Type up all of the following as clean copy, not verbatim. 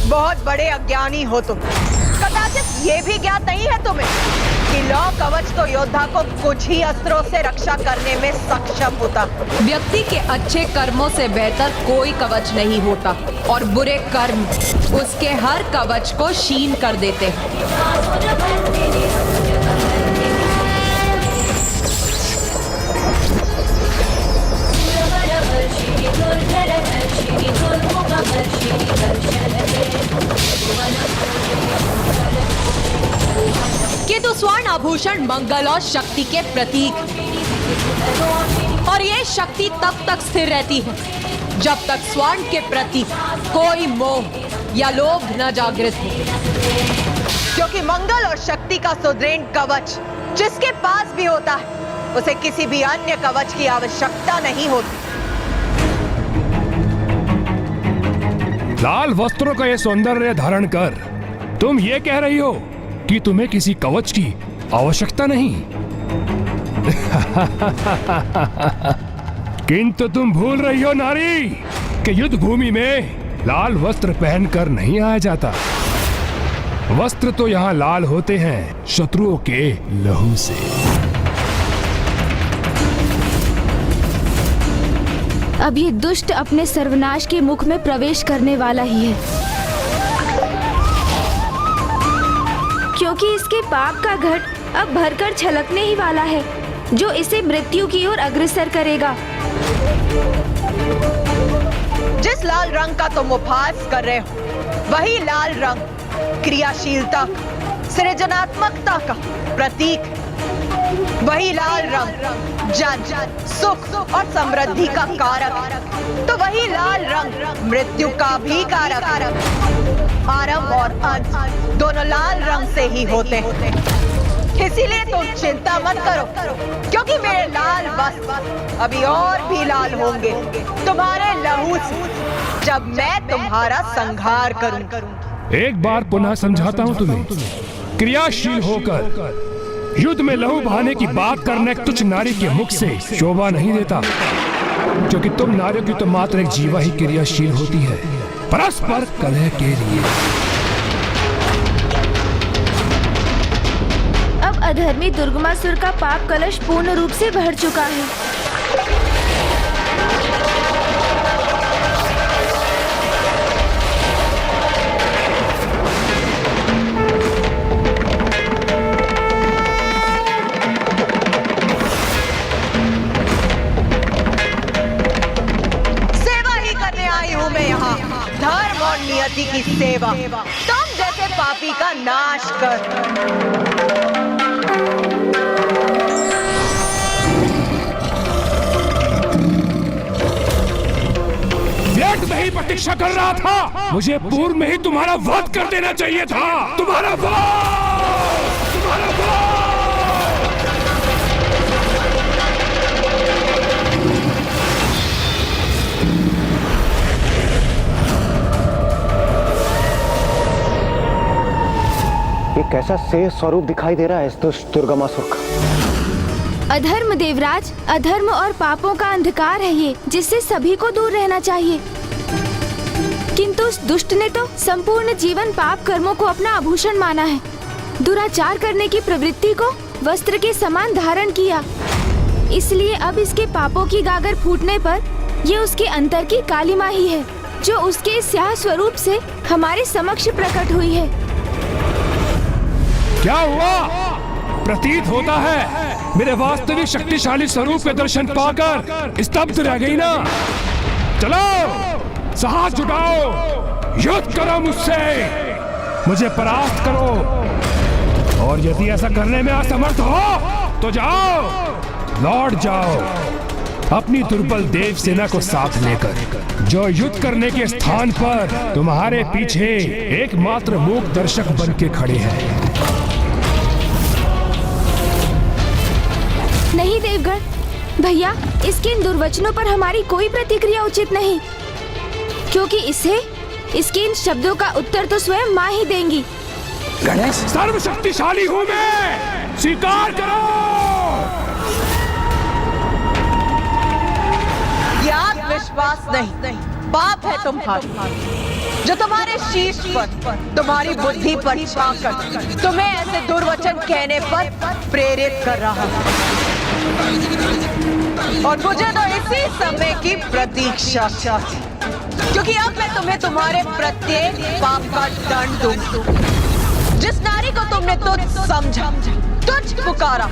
बहुत बड़े अज्ञानी हो तुम। कदाचित ये भी ज्ञात नहीं है तुम्हें कि लौ कवच तो योद्धा को कुछ ही अस्त्रों से रक्षा करने में सक्षम होता। व्यक्ति के अच्छे कर्मों से बेहतर कोई कवच नहीं होता और बुरे कर्म उसके हर कवच को क्षीण कर देते हैं। किंतु स्वर्ण आभूषण मंगल और शक्ति के प्रतीक, और ये शक्ति तब तक स्थिर रहती है जब तक स्वर्ण के प्रति कोई मोह या लोभ न जागृत हो। क्योंकि मंगल और शक्ति का सुदृढ़ कवच जिसके पास भी होता है उसे किसी भी अन्य कवच की आवश्यकता नहीं होती। लाल वस्त्रों का ये सौंदर्य धारण कर तुम ये कह रही हो कि तुम्हें किसी कवच की आवश्यकता नहीं। किंतु तुम भूल रही हो नारी कि युद्ध भूमि में लाल वस्त्र पहनकर नहीं आया जाता। वस्त्र तो यहाँ लाल होते हैं शत्रुओं के लहू से। अब ये दुष्ट अपने सर्वनाश के मुख में प्रवेश करने वाला ही है, क्योंकि इसके पाप का घट अब भरकर छलकने ही वाला है, जो इसे मृत्यु की ओर अग्रसर करेगा। जिस लाल रंग का तुम उपहास कर रहे हो वही लाल रंग क्रियाशीलता, सृजनात्मकता का प्रतीक। वही लाल रंग जन, सुख और समृद्धि का कारक, तो वही लाल रंग मृत्यु का भी कारक। आरंभ और अंत दोनों लाल रंग से ही होते हैं। इसीलिए तुम चिंता मत करो, क्योंकि मेरे लाल वस्त्र अभी और भी लाल होंगे तुम्हारे लहू से, जब मैं तुम्हारा संहार करूं। एक बार पुनः समझाता हूँ तुम्हें, क्रियाशील होकर युद्ध में लहू बहाने की बात करने तुच्छ नारी के मुख से शोभा नहीं देता, क्योंकि तुम नारियों की तो मात्र एक जीवा ही क्रियाशील होती है परस्पर कलह के लिए। अब अधर्मी दुर्गमासुर का पाप कलश पूर्ण रूप से भर चुका है। धर्म और नियति की सेवा, तुम जैसे पापी का नाश कर। व्यर्थ में ही प्रतीक्षा कर रहा था। मुझे पूर्व में ही तुम्हारा वध कर देना चाहिए था। तुम्हारा वध, तुम्हारा वध। ये कैसा शेष स्वरूप दिखाई दे रहा है इस दुष्ट दुर्गमासुर का। अधर्म देवराज, अधर्म और पापों का अंधकार है ये, जिससे सभी को दूर रहना चाहिए। किंतु उस दुष्ट ने तो संपूर्ण जीवन पाप कर्मों को अपना आभूषण माना है। दुराचार करने की प्रवृत्ति को वस्त्र के समान धारण किया। इसलिए अब इसके पापों की गागर फूटने पर ये उसके अंतर की कालिमा ही है, जो उसके स्याह स्वरूप से हमारे समक्ष प्रकट हुई है। क्या हुआ? प्रतीत होता है मेरे वास्तविक शक्तिशाली स्वरूप के दर्शन पाकर स्तब्ध रह गई ना। चलो साहस जुटाओ, युद्ध करो मुझसे, मुझे परास्त करो, और यदि ऐसा करने में असमर्थ हो तो जाओ, लौट जाओ अपनी दुर्बल देव सेना को साथ लेकर, जो युद्ध करने के स्थान पर तुम्हारे पीछे एकमात्र मूक दर्शक बन के खड़े हैं। नहीं देवगण भैया, इसके इन दुर्वचनों पर हमारी कोई प्रतिक्रिया उचित नहीं, क्योंकि इसके इन शब्दों का उत्तर तो स्वयं माँ ही देंगी। गणेश, सर्वशक्तिशाली हूँ मैं, स्वीकार करो। ये आत्मविश्वास नहीं, पाप है तुम्हारा, जो तुम्हारे शीश पर, तुम्हारी बुद्धि पर छाकर तुम्हें ऐसे दुर्वचन कहने पर प्रेरित कर रहा हूं। और मुझे तो इसी समय की प्रतीक्षा थी, क्योंकि अब मैं तुम्हें तुम्हारे प्रत्येक पाप का दंड दूंगी। जिस नारी को तुमने तुझ समझा, तुझ पुकारा,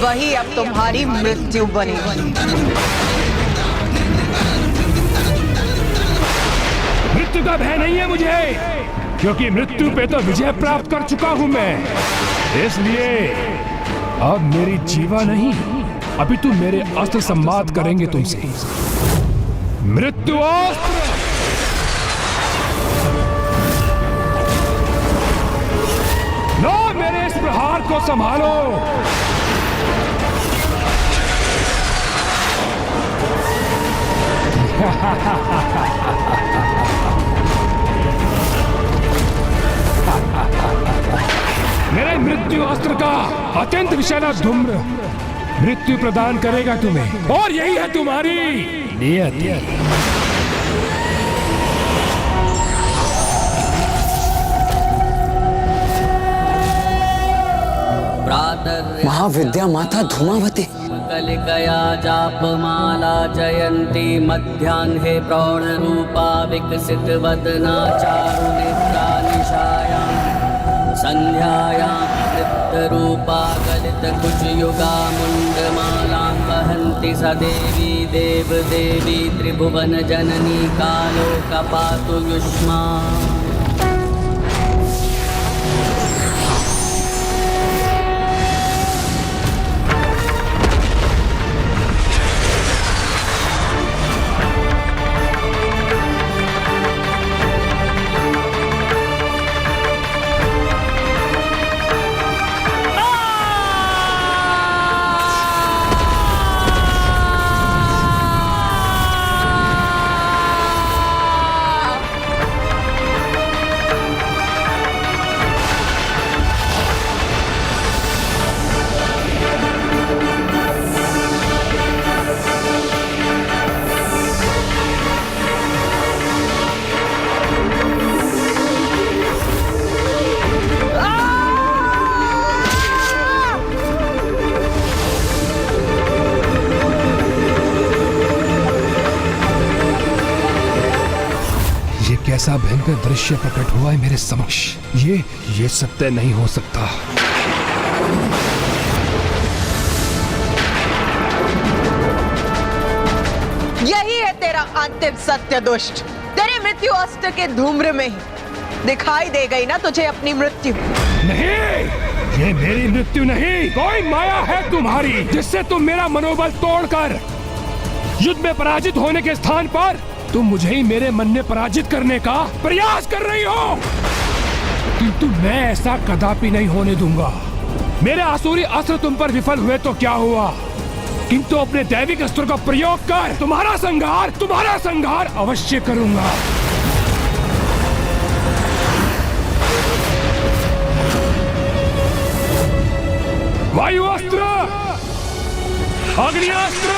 वही अब तुम्हारी मृत्यु बनेगी। मृत्यु का भय नहीं है मुझे, क्योंकि मृत्यु पे तो विजय प्राप्त कर चुका हूं मैं। इसलिए अब मेरी जीवा नहीं, अभी तुम मेरे अस्त्र संवाद करेंगे तुमसे। मृत्यु अस्त्र! लो मेरे इस प्रहार को संभालो। मेरे मृत्यु अस्त्र का अत्यंत विषैला धूम्र मृत्यु प्रदान करेगा तुम्हें, और यही है तुम्हारी नियत। महाविद्या माता धूमावती कलिकया जापमाला जयंती मध्याह्ने प्रौढ़रूपा विकसित वदना चारुनेत्रा निशायां संध्यायां नृत्यरूपा गलित कुचयुगा मुंडमालां वहन्ति स देवी देवदेवी त्रिभुवन जननी कालोकपातु युष्मा। कैसा भयंकर दृश्य प्रकट हुआ है मेरे समक्ष। ये सत्य नहीं हो सकता। यही है तेरा अंतिम सत्य दुष्ट। तेरे मृत्यु अस्त्र के धूम्र में ही दिखाई दे गई ना तुझे अपनी मृत्यु। नहीं, ये मेरी मृत्यु नहीं, कोई माया है तुम्हारी, जिससे तुम मेरा मनोबल तोड़कर युद्ध में पराजित होने के स्थान पर तुम मुझे ही मेरे मन में पराजित करने का प्रयास कर रही हो। किंतु मैं ऐसा कदापि नहीं होने दूंगा। मेरे आसुरी अस्त्र तुम पर विफल हुए तो क्या हुआ, किंतु अपने दैविक अस्त्र का प्रयोग कर तुम्हारा संहार अवश्य करूंगा। वायु अस्त्र, अग्नियास्त्र,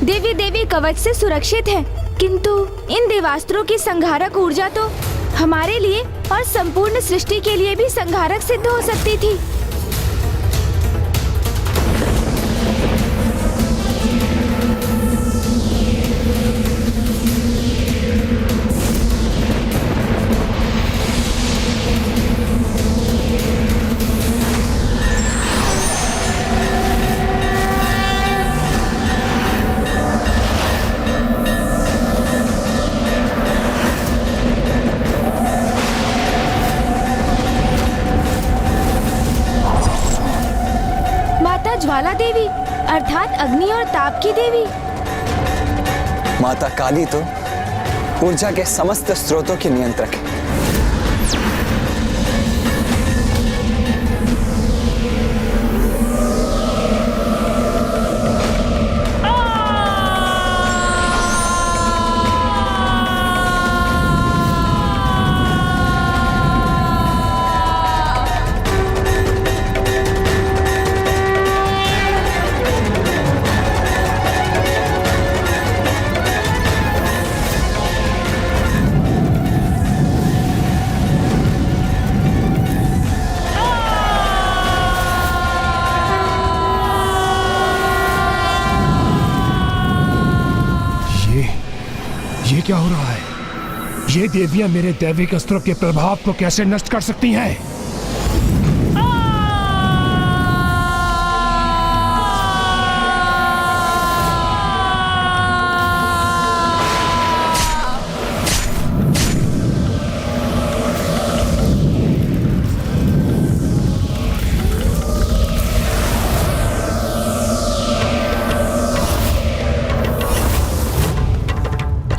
देवी देवी कवच से सुरक्षित हैं, किंतु इन देवास्त्रों की संहारक ऊर्जा तो हमारे लिए और संपूर्ण सृष्टि के लिए भी संहारक सिद्ध हो सकती थी। अर्थात अग्नि और ताप की देवी। माता काली तो ऊर्जा के समस्त स्रोतों की नियंत्रक है। ये क्या हो रहा है? ये देवियां मेरे दैविक अस्त्रों के प्रभाव को कैसे नष्ट कर सकती हैं?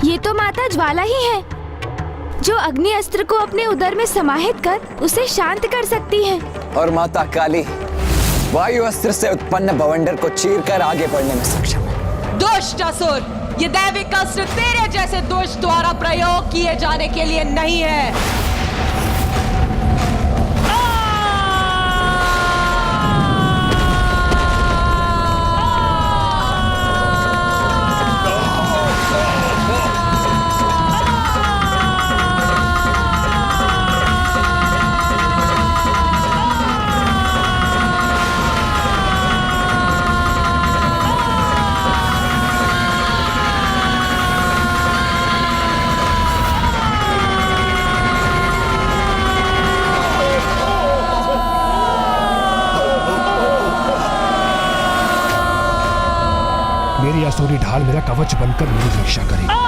ये तो माता ज्वाला ही है, जो अग्नि अस्त्र को अपने उदर में समाहित कर उसे शांत कर सकती है। और माता काली वायु अस्त्र से उत्पन्न बवंडर को चीरकर आगे बढ़ने में सक्षम है। दुष्ट असुर, ये दैविक अस्त्र तेरे जैसे दुष्ट द्वारा प्रयोग किए जाने के लिए नहीं है। मेरी असुरी ढाल मेरा कवच बनकर मेरी रक्षा करेगी।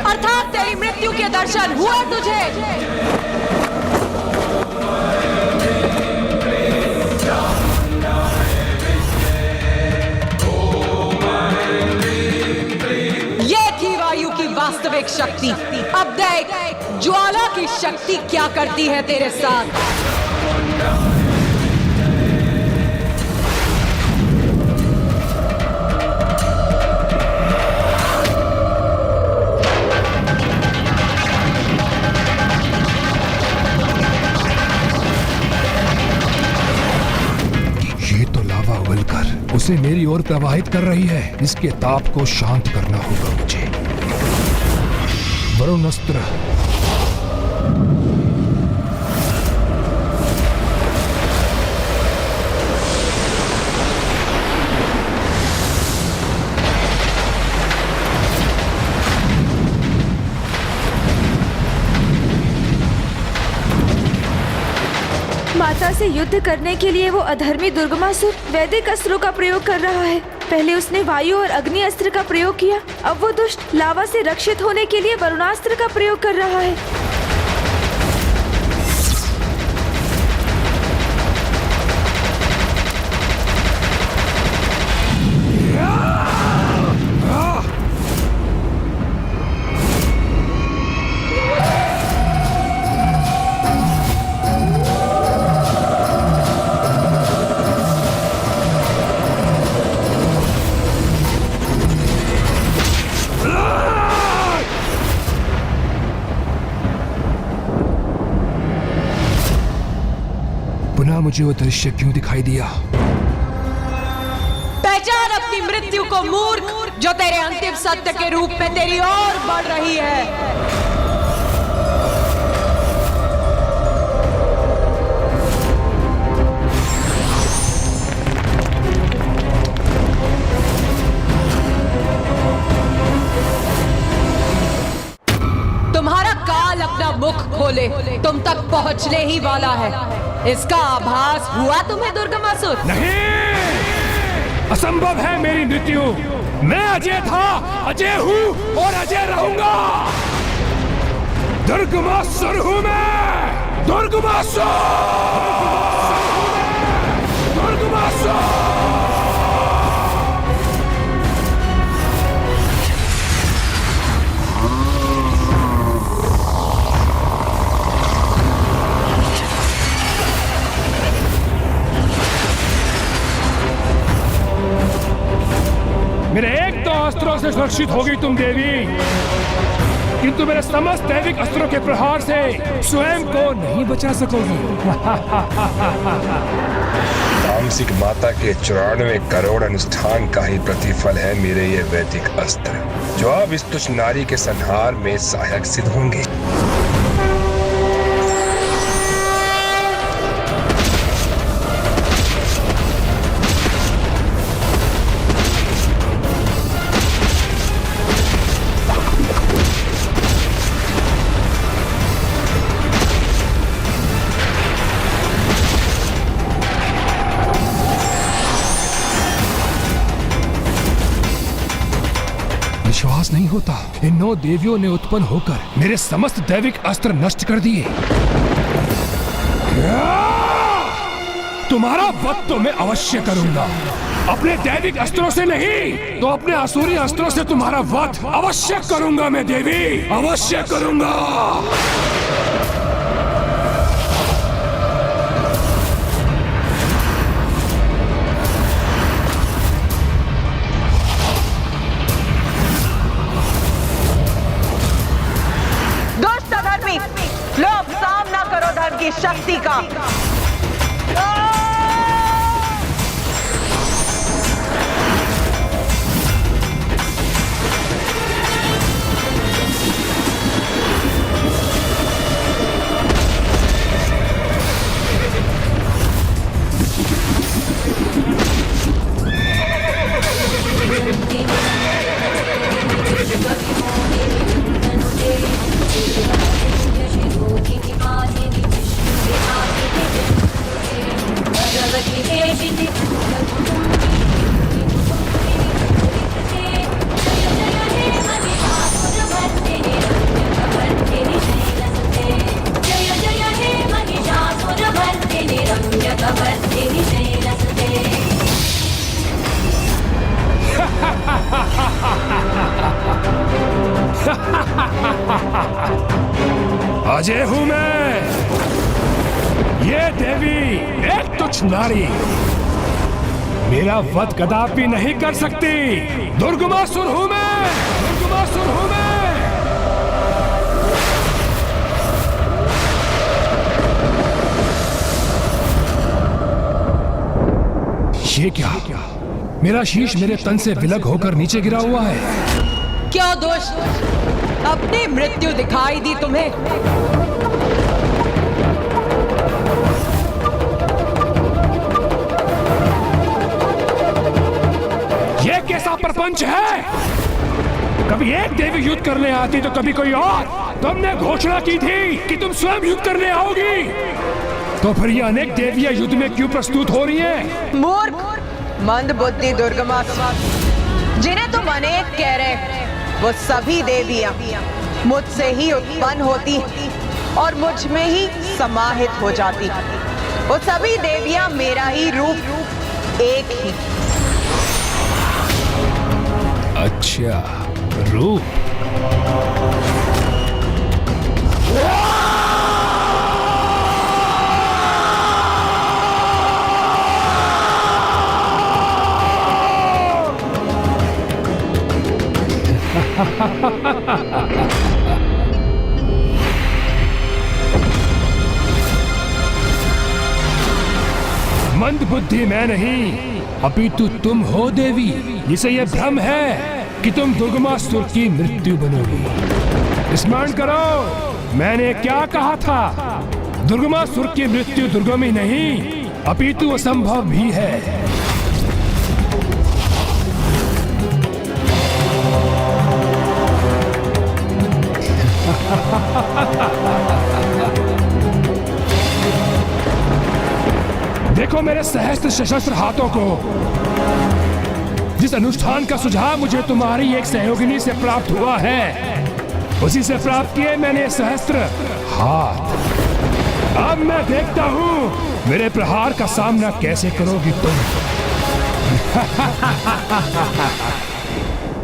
अर्थात तेरी मृत्यु के दर्शन हुए तुझे। ये थी वायु की वास्तविक शक्ति। अब देख ज्वाला की शक्ति क्या करती है तेरे साथ। उसे मेरी ओर प्रवाहित कर रही है। इसके ताप को शांत करना होगा मुझे। वरुण अस्त्र। माता से युद्ध करने के लिए वो अधर्मी दुर्गमासुर वैदिक अस्त्रों का प्रयोग कर रहा है। पहले उसने वायु और अग्नि अस्त्र का प्रयोग किया, अब वो दुष्ट लावा से रक्षित होने के लिए वरुणास्त्र का प्रयोग कर रहा है। मुझे वो दृश्य क्यों दिखाई दिया? पहचान अपनी मृत्यु को मूर्ख, जो तेरे अंतिम सत्य के रूप में तेरी ओर बढ़ रही है। अपना मुख खोले तुम तक पहुंचने ही वाला है। इसका आभास हुआ तुम्हें दुर्गमासुर? नहीं, असंभव है मेरी मृत्यु। मैं अजय था, अजय हूँ और अजय रहूंगा। दुर्गमासुर हूँ मैं, दुर्गमासुर, दुर्गमासुर। मेरे एक तो अस्त्रों से सुरक्षित होगी तुम देवी, किंतु मेरे समस्त दैविक अस्त्रों के प्रहार से स्वयं को नहीं बचा सकोगी। तामसिक माता के 94 करोड़ अनुष्ठान का ही प्रतिफल है मेरे ये वैदिक अस्त्र, जो अब इस तुच्छ नारी के संहार में सहायक सिद्ध होंगे। विश्वास नहीं होता, इन 9 देवियों ने उत्पन्न होकर मेरे समस्त दैविक अस्त्र नष्ट कर दिए। तुम्हारा वध तो मैं अवश्य करूंगा, अपने दैविक अस्त्रों से नहीं तो अपने असुरी अस्त्रों से तुम्हारा वध अवश्य करूंगा मैं देवी, अवश्य करूंगा। लो अब सामना करो धर्म की शक्ति का। अजय हूं मैं, ये देवी एक तुच्छ नारी मेरा वध कदापि नहीं कर सकती। दुर्गमासुर हूं मैं, दुर्गमासुर हूं मैं। ये क्या? मेरा शीश मेरे तन से विलग होकर नीचे गिरा हुआ है। क्या दोष? अपनी मृत्यु दिखाई दी तुम्हें? ये कैसा प्रपंच है? कभी एक देवी युद्ध करने आती तो कभी कोई और। तुमने घोषणा की थी कि तुम स्वयं युद्ध करने आओगी, तो फिर ये अनेक देवियां युद्ध में क्यों प्रस्तुत हो रही हैं? मूर्ख, मंद बुद्धि दुर्गमासुर, जिन्हें तुम अनेक कह रहे, वो सभी देवियां मुझसे ही उत्पन्न होती और मुझ में ही समाहित हो जाती। वो सभी देवियां मेरा ही रूप, एक ही। अच्छा, रूप। मंद बुद्धि मैं नहीं, अपितु तुम हो देवी। इसे यह भ्रम है कि तुम दुर्गमासुर की मृत्यु बनोगी। स्मरण करो मैंने क्या कहा था। दुर्गमासुर की मृत्यु दुर्गम ही नहीं अपितु असंभव भी है। देखो मेरे सहस्त्र सशस्त्र हाथों को। जिस अनुष्ठान का सुझाव मुझे तुम्हारी एक सहयोगिनी से प्राप्त हुआ है, उसी से प्राप्त किए मैंने सहस्त्र हाथ। अब मैं देखता हूँ मेरे प्रहार का सामना कैसे करोगी तुम।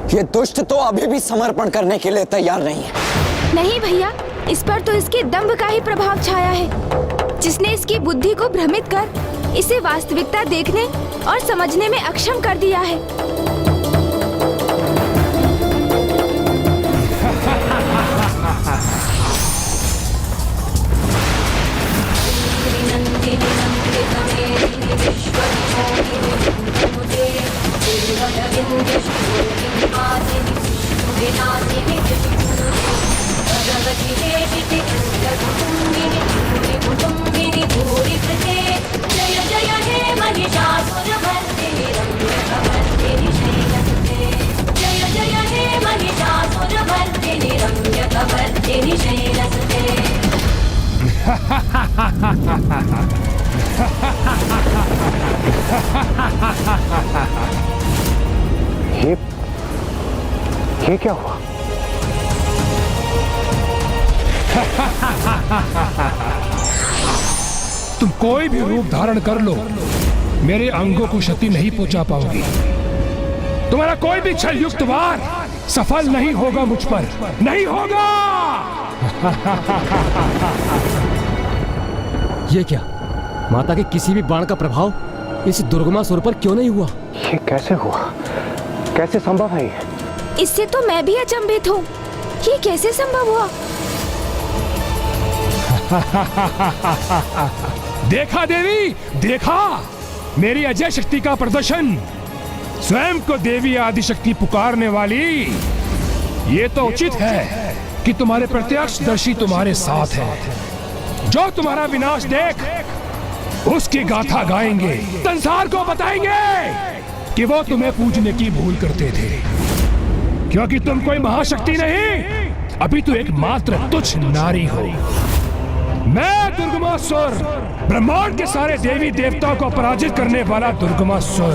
ये दुष्ट तो अभी भी समर्पण करने के लिए तैयार नहीं है। नहीं भैया, इस पर तो इसके दंभ का ही प्रभाव छाया है, जिसने इसकी बुद्धि को भ्रमित कर इसे वास्तविकता देखने और समझने में अक्षम कर दिया है। ये क्या हुआ? तुम कोई भी रूप धारण कर लो, मेरे अंगों को क्षति नहीं पहुंचा पाओगी। तुम्हारा कोई भी छल युक्त वार सफल नहीं होगा मुझ पर, नहीं होगा। ये क्या? माता के किसी भी बाण का प्रभाव इस दुर्गमासुर पर क्यों नहीं हुआ? ये कैसे हुआ? कैसे संभव है ये? इससे तो मैं भी अचंभित हूँ। ये कैसे संभव हुआ? देखा देवी, देखा मेरी अजय शक्ति का प्रदर्शन। स्वयं को देवी आदिशक्ति पुकारने वाली। ये तो उचित है कि तुम्हारे प्रत्यक्षदर्शी तुम्हारे साथ है। जो तुम्हारा विनाश देख उसकी गाथा गाएंगे, संसार को बताएंगे कि वो तुम्हें पूजने की भूल करते थे, क्योंकि तुम कोई महाशक्ति नहीं, अभी तो एक मात्र तुच्छ नारी हो। मैं दुर्गमासुर, ब्रह्मांड के सारे देवी देवताओं को पराजित करने वाला दुर्गमासुर,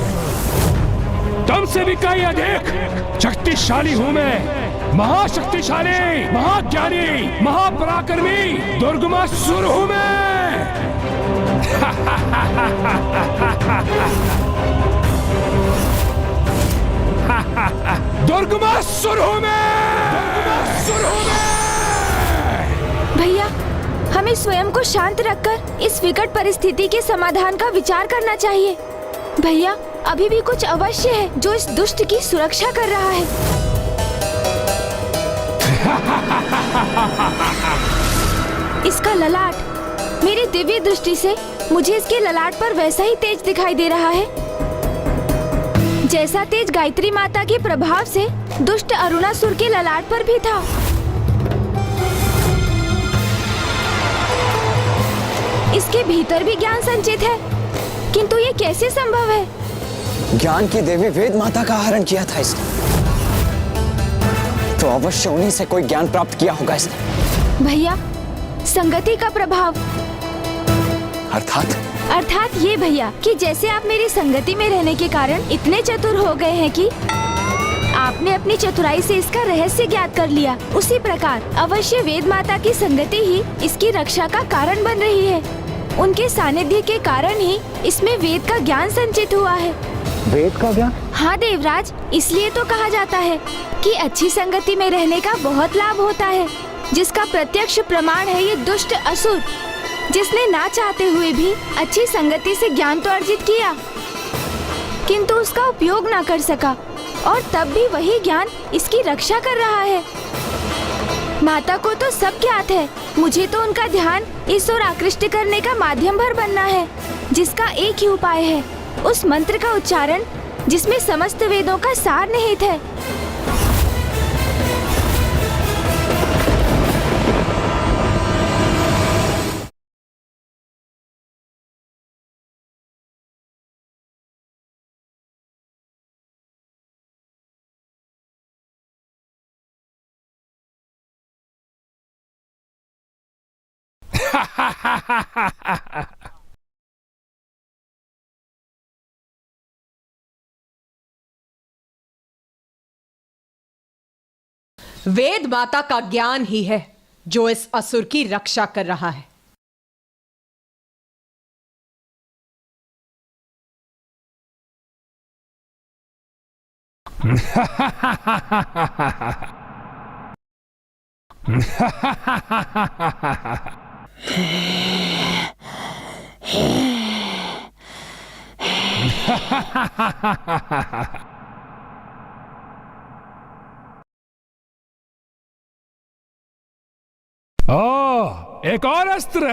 तुमसे भी कहीं अधिक शक्तिशाली हूं मैं। महाशक्तिशाली, महाज्ञानी, महापराक्रमी दुर्गमासुर हूं मैं। दुर्गमासुर हूं मैं। दुर्गमासुर हूं मैं। भैया, हमें स्वयं को शांत रखकर इस विकट परिस्थिति के समाधान का विचार करना चाहिए। भैया, अभी भी कुछ अवश्य है जो इस दुष्ट की सुरक्षा कर रहा है। इसका ललाट, मेरी दिव्य दृष्टि से मुझे इसके ललाट पर वैसा ही तेज दिखाई दे रहा है जैसा तेज गायत्री माता के प्रभाव से दुष्ट अरुणासुर के ललाट पर भी था। इसके भीतर भी ज्ञान संचित है, किंतु ये कैसे संभव है? ज्ञान की देवी वेद माता का आहरण किया था इसने, तो अवश्य उन्हीं से कोई ज्ञान प्राप्त किया होगा इसने। भैया, संगति का प्रभाव। अर्थात ये भैया कि जैसे आप मेरी संगति में रहने के कारण इतने चतुर हो गए हैं कि आपने अपनी चतुराई से इसका रहस्य ज्ञात कर लिया, उसी प्रकार अवश्य वेद माता की संगति ही इसकी रक्षा का कारण बन रही है। उनके सानिध्य के कारण ही इसमें वेद का ज्ञान संचित हुआ है। वेद का ज्ञान? हाँ देवराज, इसलिए तो कहा जाता है कि अच्छी संगति में रहने का बहुत लाभ होता है, जिसका प्रत्यक्ष प्रमाण है ये दुष्ट असुर, जिसने ना चाहते हुए भी अच्छी संगति से ज्ञान तो अर्जित किया, किंतु उसका उपयोग ना कर सका, और तब भी वही ज्ञान इसकी रक्षा कर रहा है। माता को तो सब ज्ञात है, मुझे तो उनका ध्यान इस ओर आकृष्ट करने का माध्यम भर बनना है, जिसका एक ही उपाय है, उस मंत्र का उच्चारण जिसमें समस्त वेदों का सार निहित है। वेद माता का ज्ञान ही है जो इस असुर की रक्षा कर रहा है। ओ, एक और अस्त्र।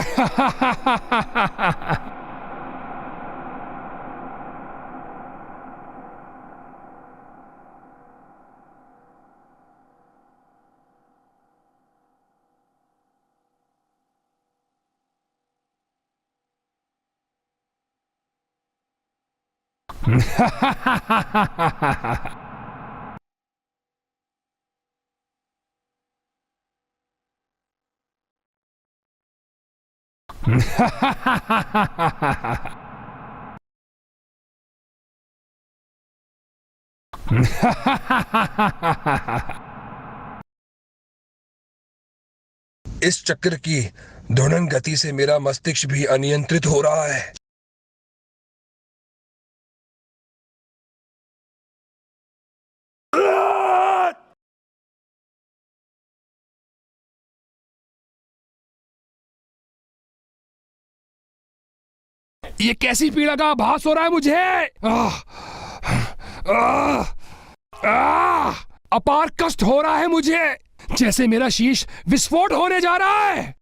इस चक्र की ध्वनन गति से मेरा मस्तिष्क भी अनियंत्रित हो रहा है। ये कैसी पीड़ा का आभास हो रहा है मुझे। अपार कष्ट हो रहा है मुझे, जैसे मेरा शीश विस्फोट होने जा रहा है।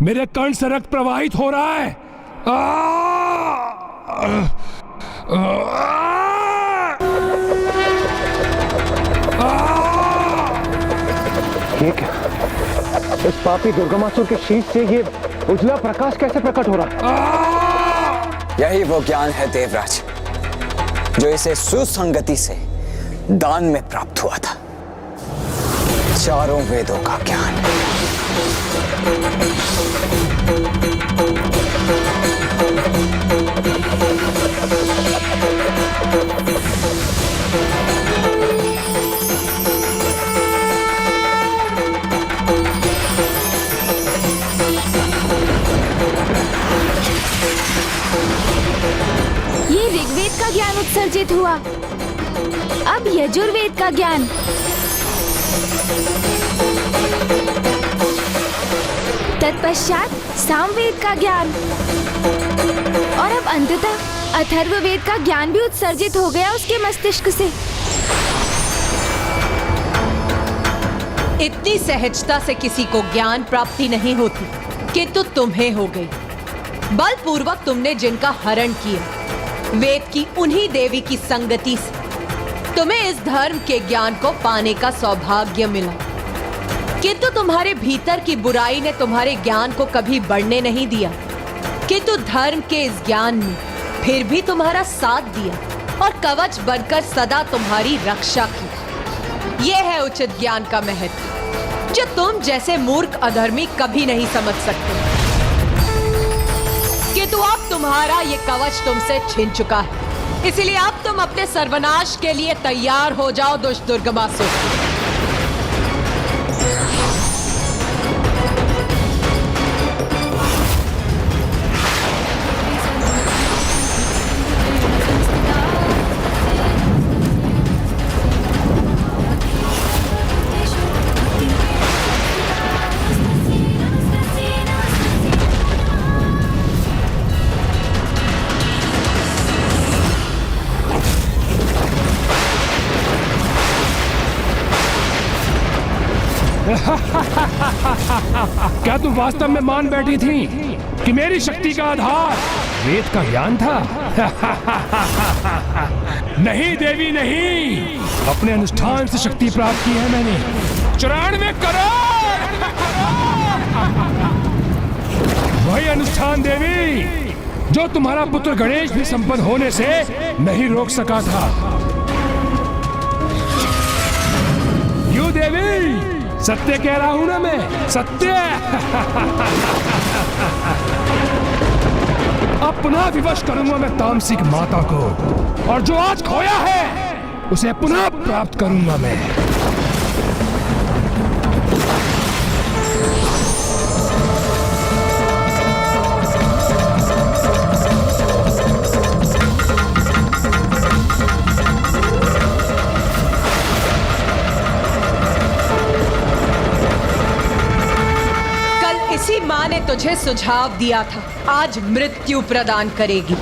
मेरे कर्ण से रक्त प्रवाहित हो रहा है। ये क्या? इस पापी दुर्गमासुर के शीश से ये उजला प्रकाश कैसे प्रकट हो रहा है? यही वो ज्ञान है देवराज, जो इसे सुसंगति से दान में प्राप्त हुआ था। चारों वेदों का ज्ञान। ये ऋग्वेद का ज्ञान उत्सर्जित हुआ, अब यजुर्वेद का ज्ञान, तत्पश्चात सामवेद का ज्ञान और अब अंततः अथर्ववेद का ज्ञान भी उत्सर्जित हो गया उसके मस्तिष्क से। इतनी सहजता से किसी को ज्ञान प्राप्ति नहीं होती, किंतु तुम्हें हो गई। बलपूर्वक तुमने जिनका हरण किया, वेद की उन्हीं देवी की संगति से तुम्हें इस धर्म के ज्ञान को पाने का सौभाग्य मिला। किंतु तुम्हारे भीतर की बुराई ने तुम्हारे ज्ञान को कभी बढ़ने नहीं दिया, किंतु धर्म के इस ज्ञान ने फिर भी तुम्हारा साथ दिया और कवच बनकर सदा तुम्हारी रक्षा की। यह है उचित ज्ञान का महत्व, जो तुम जैसे मूर्ख अधर्मी कभी नहीं समझ सकते। किंतु अब तुम्हारा ये कवच तुमसे छिन चुका है, इसलिए अब तुम अपने सर्वनाश के लिए तैयार हो जाओ दुष्ट दुर्गमासुर। क्या तुम वास्तव में मान बैठी थी कि मेरी शक्ति का आधार वेद का ज्ञान था? नहीं देवी नहीं, अपने अनुष्ठान से शक्ति प्राप्त की है मैंने। 94 करोड़ वही अनुष्ठान देवी जो तुम्हारा पुत्र गणेश भी संपन्न होने से नहीं रोक सका था। यू देवी सत्य कह रहा हूं ना मैं, सत्य। अपना विवश करूंगा मैं तामसिक माता को, और जो आज खोया है उसे पुनः प्राप्त करूंगा मैं। कल इसी माँ ने तुझे सुझाव दिया था, आज मृत्यु प्रदान करेगी।